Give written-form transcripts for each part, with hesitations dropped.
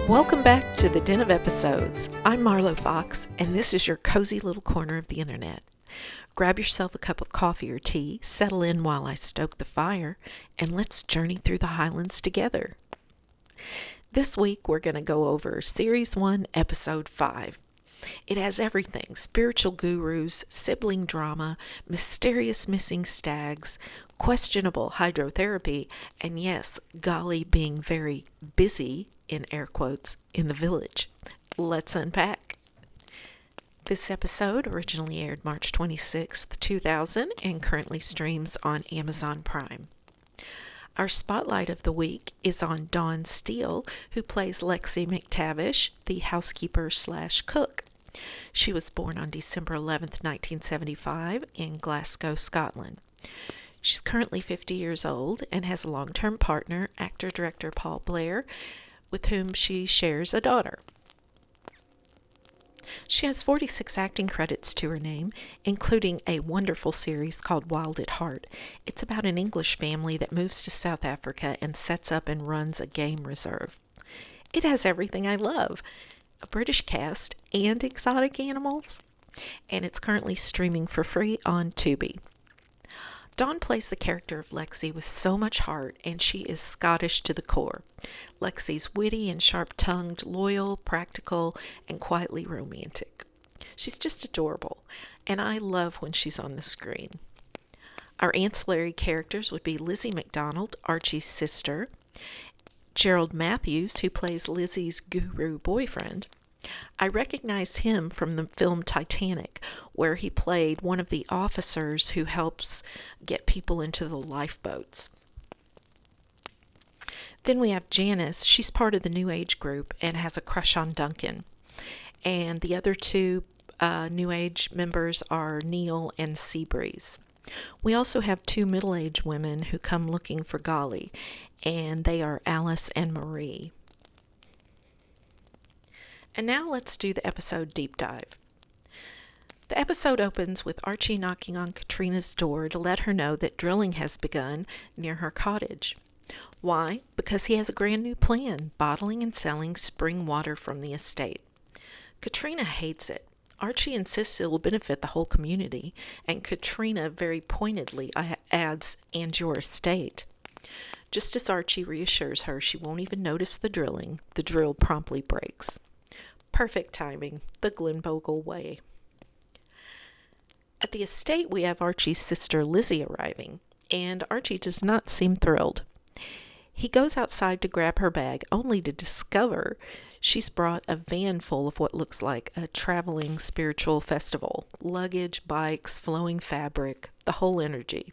Welcome back to the Den of Episodes. I'm Marlo Fox, and this is your cozy little corner of the internet. Grab yourself a cup of coffee or tea, settle in while I stoke the fire, and let's journey through the Highlands together. This week we're going to go over Series 1, Episode 5. It has everything: spiritual gurus, sibling drama, mysterious missing stags, questionable hydrotherapy, and yes, Golly being very busy, in air quotes, in the village. Let's unpack. This episode originally aired March 26th, 2000 and currently streams on Amazon Prime. Our spotlight of the week is on Dawn Steele, who plays Lexi McTavish, the housekeeper/cook. She was born on December 11th, 1975 in Glasgow, Scotland. She's currently 50 years old and has a long-term partner, actor-director Paul Blair, with whom she shares a daughter. She has 46 acting credits to her name, including a wonderful series called Wild at Heart. It's about an English family that moves to South Africa and sets up and runs a game reserve. It has everything I love: a British cast and exotic animals, and it's currently streaming for free on Tubi. Dawn plays the character of Lexi with so much heart, and she is Scottish to the core. Lexi's witty and sharp-tongued, loyal, practical, and quietly romantic. She's just adorable, and I love when she's on the screen. Our ancillary characters would be Lizzie MacDonald, Archie's sister, Gerald Matthews, who plays Lizzie's guru boyfriend. I recognize him from the film Titanic, where he played one of the officers who helps get people into the lifeboats. Then we have Janice. She's part of the New Age group and has a crush on Duncan. And the other two New Age members are Neil and Seabreeze. We also have two middle-aged women who come looking for Golly, and they are Alice and Marie. And now let's do the episode deep dive. The episode opens with Archie knocking on Katrina's door to let her know that drilling has begun near her cottage. Why? Because he has a grand new plan: bottling and selling spring water from the estate. Katrina hates it. Archie insists it will benefit the whole community, and Katrina very pointedly adds, "and your estate." Just as Archie reassures her she won't even notice the drilling, the drill promptly breaks. Perfect timing, the Glenbogle way. At the estate, we have Archie's sister Lizzie arriving, and Archie does not seem thrilled. He goes outside to grab her bag, only to discover she's brought a van full of what looks like a traveling spiritual festival: luggage, bikes, flowing fabric, the whole energy.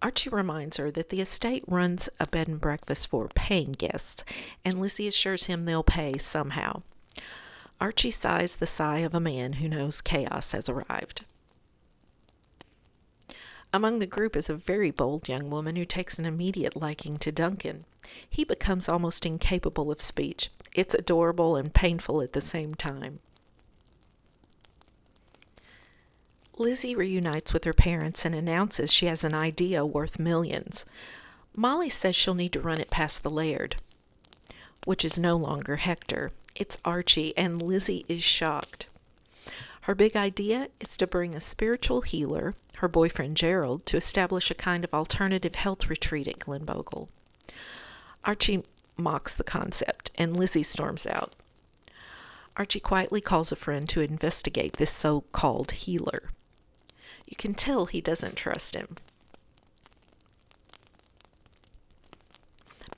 Archie reminds her that the estate runs a bed and breakfast for paying guests, and Lizzie assures him they'll pay somehow. Archie sighs the sigh of a man who knows chaos has arrived. Among the group is a very bold young woman who takes an immediate liking to Duncan. He becomes almost incapable of speech. It's adorable and painful at the same time. Lizzie reunites with her parents and announces she has an idea worth millions. Molly says she'll need to run it past the Laird, which is no longer Hector. It's Archie, and Lizzie is shocked. Her big idea is to bring a spiritual healer, her boyfriend Gerald, to establish a kind of alternative health retreat at Glenbogle. Archie mocks the concept, and Lizzie storms out. Archie quietly calls a friend to investigate this so-called healer. You can tell he doesn't trust him.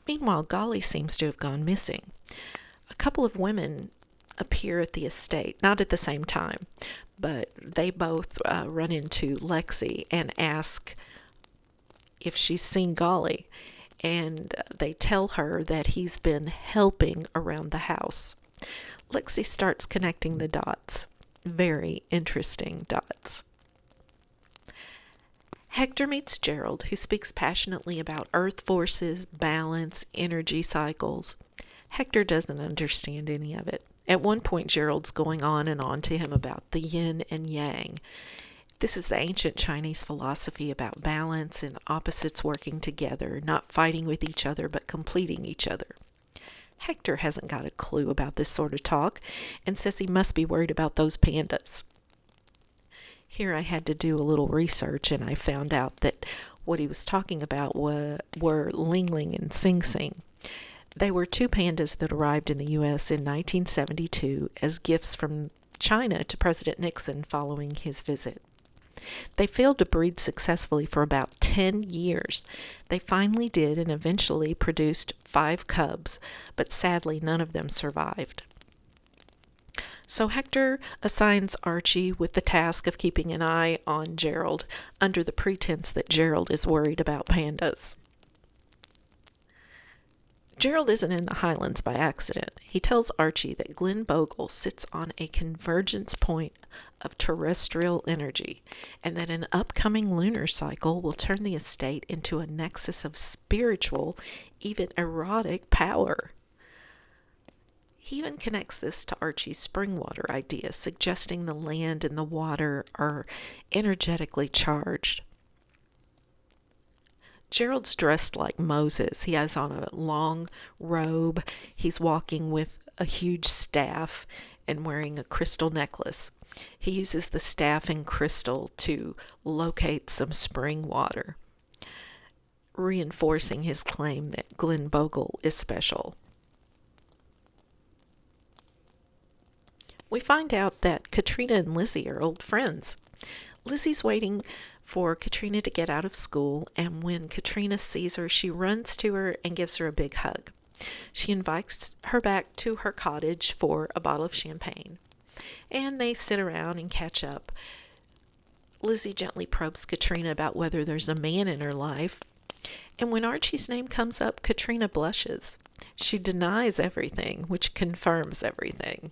Meanwhile, Golly seems to have gone missing. A couple of women appear at the estate, not at the same time, but they both run into Lexi and ask if she's seen Golly, and they tell her that he's been helping around the house. Lexi starts connecting the dots. Very interesting dots. Hector meets Gerald, who speaks passionately about earth forces, balance, energy cycles. Hector doesn't understand any of it. At one point, Gerald's going on and on to him about the yin and yang. This is the ancient Chinese philosophy about balance and opposites working together, not fighting with each other, but completing each other. Hector hasn't got a clue about this sort of talk and says he must be worried about those pandas. Here I had to do a little research, and I found out that what he was talking about were Ling Ling and Sing Sing. They were two pandas that arrived in the U.S. in 1972 as gifts from China to President Nixon following his visit. They failed to breed successfully for about 10 years. They finally did and eventually produced 5 cubs, but sadly none of them survived. So Hector assigns Archie with the task of keeping an eye on Gerald under the pretense that Gerald is worried about pandas. Gerald isn't in the Highlands by accident. He tells Archie that Glenbogle sits on a convergence point of terrestrial energy, and that an upcoming lunar cycle will turn the estate into a nexus of spiritual, even erotic power. He even connects this to Archie's spring water idea, suggesting the land and the water are energetically charged. Gerald's dressed like Moses. He has on a long robe. He's walking with a huge staff and wearing a crystal necklace. He uses the staff and crystal to locate some spring water, reinforcing his claim that Glenbogle is special. We find out that Katrina and Lizzie are old friends. Lizzie's waiting for Katrina to get out of school, and when Katrina sees her, she runs to her and gives her a big hug. She invites her back to her cottage for a bottle of champagne, and they sit around and catch up. Lizzie gently probes Katrina about whether there's a man in her life, and when Archie's name comes up, Katrina blushes. She denies everything, which confirms everything.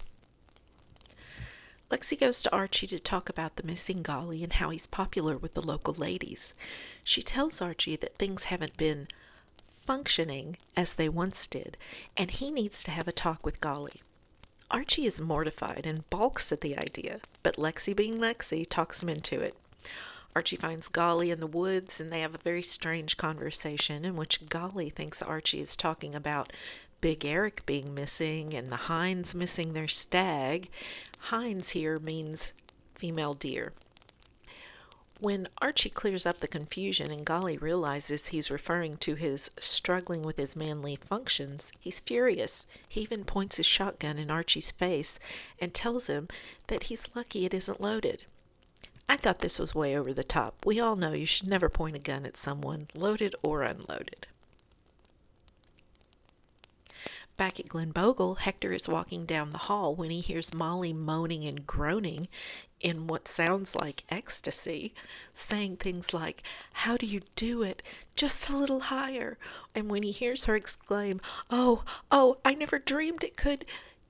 Lexi goes to Archie to talk about the missing Golly and how he's popular with the local ladies. She tells Archie that things haven't been functioning as they once did, and he needs to have a talk with Golly. Archie is mortified and balks at the idea, but Lexi, being Lexi, talks him into it. Archie finds Golly in the woods, and they have a very strange conversation in which Golly thinks Archie is talking about Big Eric being missing and the hinds missing their stag. Hinds here means female deer. When Archie clears up the confusion and Golly realizes he's referring to his struggling with his manly functions, he's furious. He even points his shotgun in Archie's face and tells him that he's lucky it isn't loaded. I thought this was way over the top. We all know you should never point a gun at someone, loaded or unloaded. Back at Glenbogle, Hector is walking down the hall when he hears Molly moaning and groaning in what sounds like ecstasy, saying things like, "How do you do it? Just a little higher." And when he hears her exclaim, "Oh, I never dreamed it could,"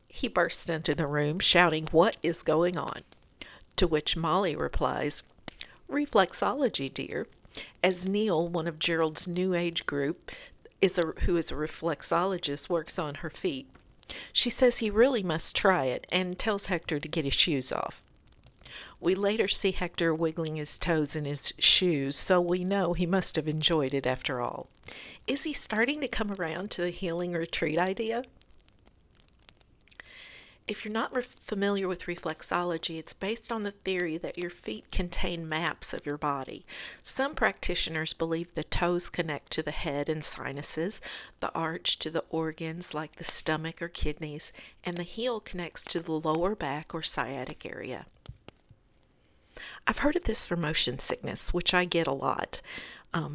he bursts into the room shouting, "What is going on?" To which Molly replies, "Reflexology, dear," as Neil, one of Gerald's New Age group, who is a reflexologist, works on her feet. She says he really must try it and tells Hector to get his shoes off. We later see Hector wiggling his toes in his shoes, so we know he must have enjoyed it after all. Is he starting to come around to the healing retreat idea? If you're not familiar with reflexology, it's based on the theory that your feet contain maps of your body. Some practitioners believe the toes connect to the head and sinuses, the arch to the organs like the stomach or kidneys, and the heel connects to the lower back or sciatic area. I've heard of this for motion sickness, which I get a lot.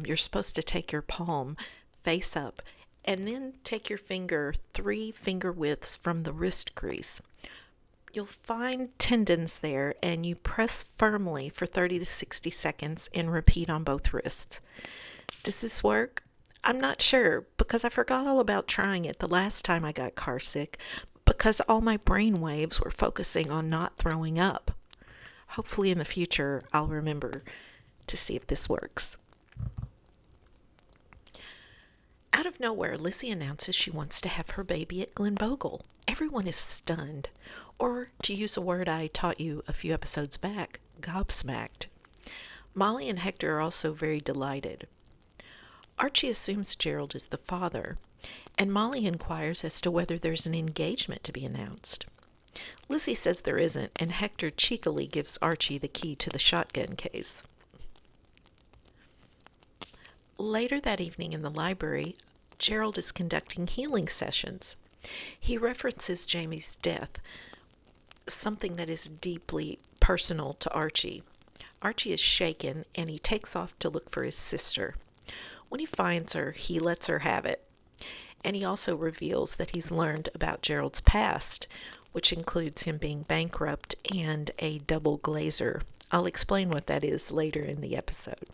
You're supposed to take your palm face up and then take your finger 3 finger widths from the wrist crease. You'll find tendons there, and you press firmly for 30 to 60 seconds and repeat on both wrists. Does this work? I'm not sure, because I forgot all about trying it the last time I got car sick, because all my brain waves were focusing on not throwing up. Hopefully in the future I'll remember to see if this works. Out of nowhere, Lizzie announces she wants to have her baby at Glenbogle. Everyone is stunned, or to use a word I taught you a few episodes back, gobsmacked. Molly and Hector are also very delighted. Archie assumes Gerald is the father, and Molly inquires as to whether there's an engagement to be announced. Lizzie says there isn't, and Hector cheekily gives Archie the key to the shotgun case. Later that evening in the library, Gerald is conducting healing sessions. He references Jamie's death, something that is deeply personal to Archie. Archie is shaken, and he takes off to look for his sister. When he finds her, he lets her have it. And he also reveals that he's learned about Gerald's past, which includes him being bankrupt and a double glazer. I'll explain what that is later in the episode.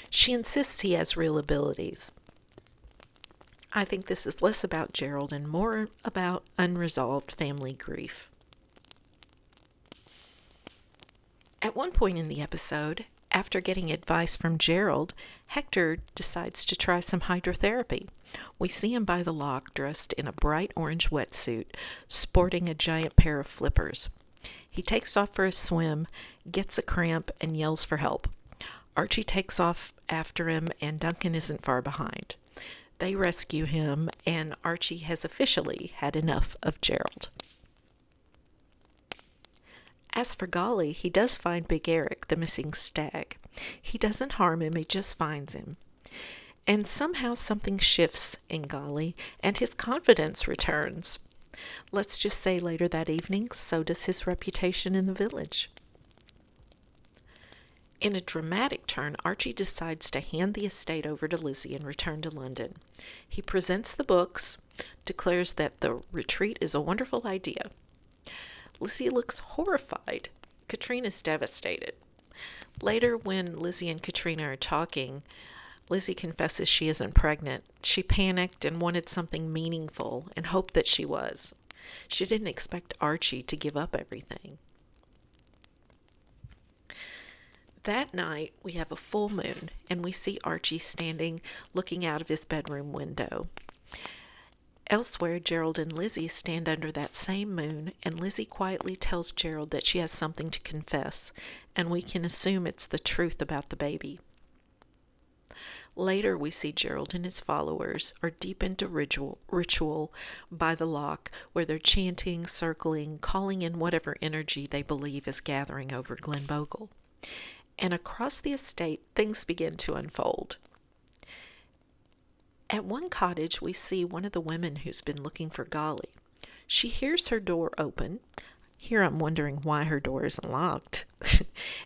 She insists he has real abilities. I think this is less about Gerald and more about unresolved family grief. At one point in the episode, after getting advice from Gerald, Hector decides to try some hydrotherapy. We see him by the lock dressed in a bright orange wetsuit, sporting a giant pair of flippers. He takes off for a swim, gets a cramp, and yells for help. Archie takes off after him, and Duncan isn't far behind. They rescue him, and Archie has officially had enough of Gerald. As for Golly, he does find Big Eric, the missing stag. He doesn't harm him, he just finds him. And somehow something shifts in Golly, and his confidence returns. Let's just say later that evening, so does his reputation in the village. In a dramatic turn, Archie decides to hand the estate over to Lizzie and return to London. He presents the books, declares that the retreat is a wonderful idea. Lizzie looks horrified. Katrina's devastated. Later, when Lizzie and Katrina are talking, Lizzie confesses she isn't pregnant. She panicked and wanted something meaningful and hoped that she was. She didn't expect Archie to give up everything. That night, we have a full moon, and we see Archie standing, looking out of his bedroom window. Elsewhere, Gerald and Lizzie stand under that same moon, and Lizzie quietly tells Gerald that she has something to confess, and we can assume it's the truth about the baby. Later, we see Gerald and his followers are deep into ritual by the lock, where they're chanting, circling, calling in whatever energy they believe is gathering over Glenbogle. And across the estate, things begin to unfold. At one cottage, we see one of the women who's been looking for Golly. She hears her door open. Here I'm wondering why her door isn't locked.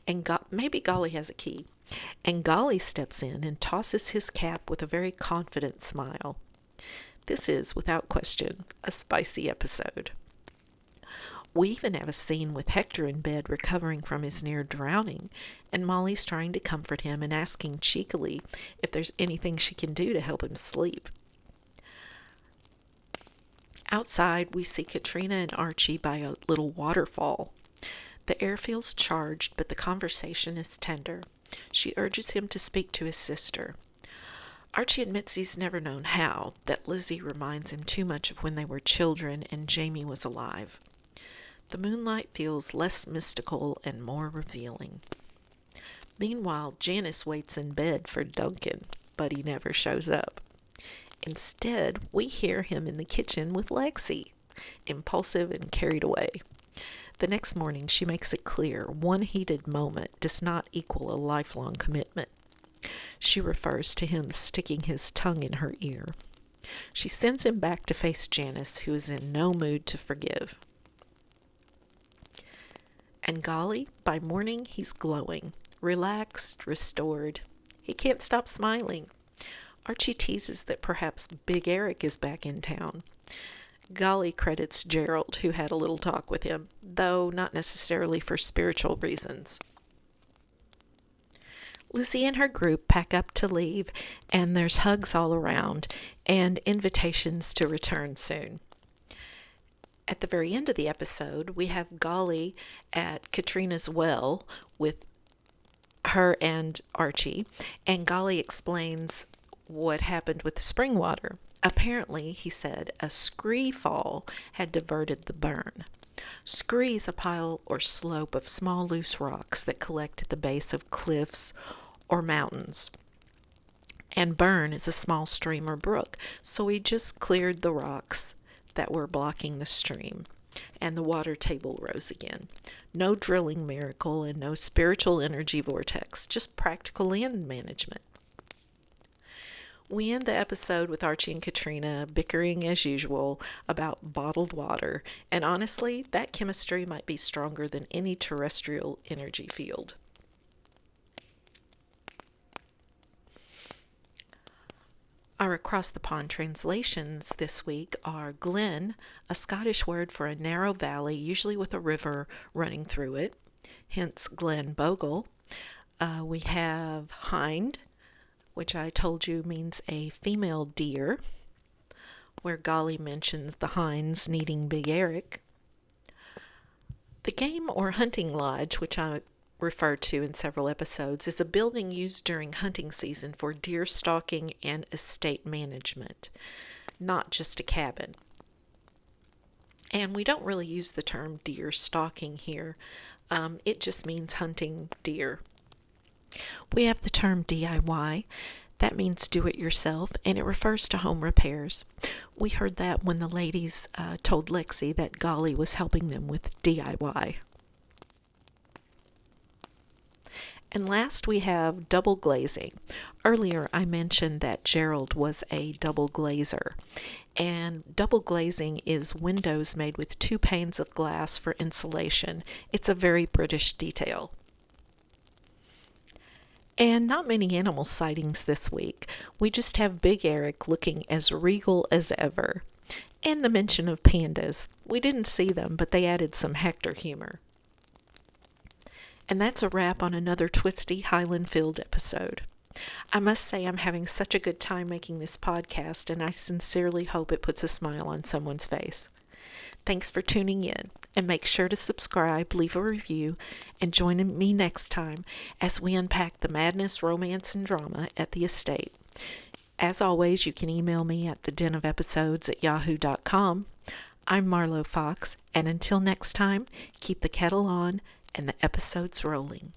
And maybe Golly has a key. And Golly steps in and tosses his cap with a very confident smile. This is, without question, a spicy episode. We even have a scene with Hector in bed recovering from his near drowning, and Molly's trying to comfort him and asking cheekily if there's anything she can do to help him sleep. Outside, we see Katrina and Archie by a little waterfall. The air feels charged, but the conversation is tender. She urges him to speak to his sister. Archie admits he's never known how, that Lizzie reminds him too much of when they were children and Jamie was alive. The moonlight feels less mystical and more revealing. Meanwhile, Janice waits in bed for Duncan, but he never shows up. Instead, we hear him in the kitchen with Lexi, impulsive and carried away. The next morning, she makes it clear one heated moment does not equal a lifelong commitment. She refers to him sticking his tongue in her ear. She sends him back to face Janice, who is in no mood to forgive. And Golly, by morning, he's glowing, relaxed, restored. He can't stop smiling. Archie teases that perhaps Big Eric is back in town. Golly credits Gerald, who had a little talk with him, though not necessarily for spiritual reasons. Lizzie and her group pack up to leave, and there's hugs all around and invitations to return soon. At the very end of the episode, we have Golly at Katrina's well with her and Archie, and Golly explains what happened with the spring water. Apparently, he said, a scree fall had diverted the burn. Scree is a pile or slope of small loose rocks that collect at the base of cliffs or mountains. And burn is a small stream or brook, so we just cleared the rocks that were blocking the stream, and the water table rose again. No drilling miracle and no spiritual energy vortex, just practical land management. We end the episode with Archie and Katrina bickering as usual about bottled water, and honestly, that chemistry might be stronger than any terrestrial energy field. Our across the pond translations this week are Glen, a Scottish word for a narrow valley, usually with a river running through it, hence Glenbogle. We have hind, which I told you means a female deer, where Golly mentions the hinds needing Big Eric. The game or hunting lodge, which I referred to in several episodes, is a building used during hunting season for deer stalking and estate management, not just a cabin. And we don't really use the term deer stalking here. It just means hunting deer. We have the term DIY. That means do it yourself, and it refers to home repairs. We heard that when the ladies told Lexi that Golly was helping them with DIY. And last we have double glazing. Earlier I mentioned that Gerald was a double glazer. And double glazing is windows made with 2 panes of glass for insulation. It's a very British detail. And not many animal sightings this week. We just have Big Eric looking as regal as ever. And the mention of pandas. We didn't see them, but they added some Hector humor. And that's a wrap on another twisty Highland-filled episode. I must say I'm having such a good time making this podcast, and I sincerely hope it puts a smile on someone's face. Thanks for tuning in, and make sure to subscribe, leave a review, and join me next time as we unpack the madness, romance, and drama at the estate. As always, you can email me at thedenofepisodes@yahoo.com. I'm Marlo Fox, and until next time, keep the kettle on and the episodes rolling.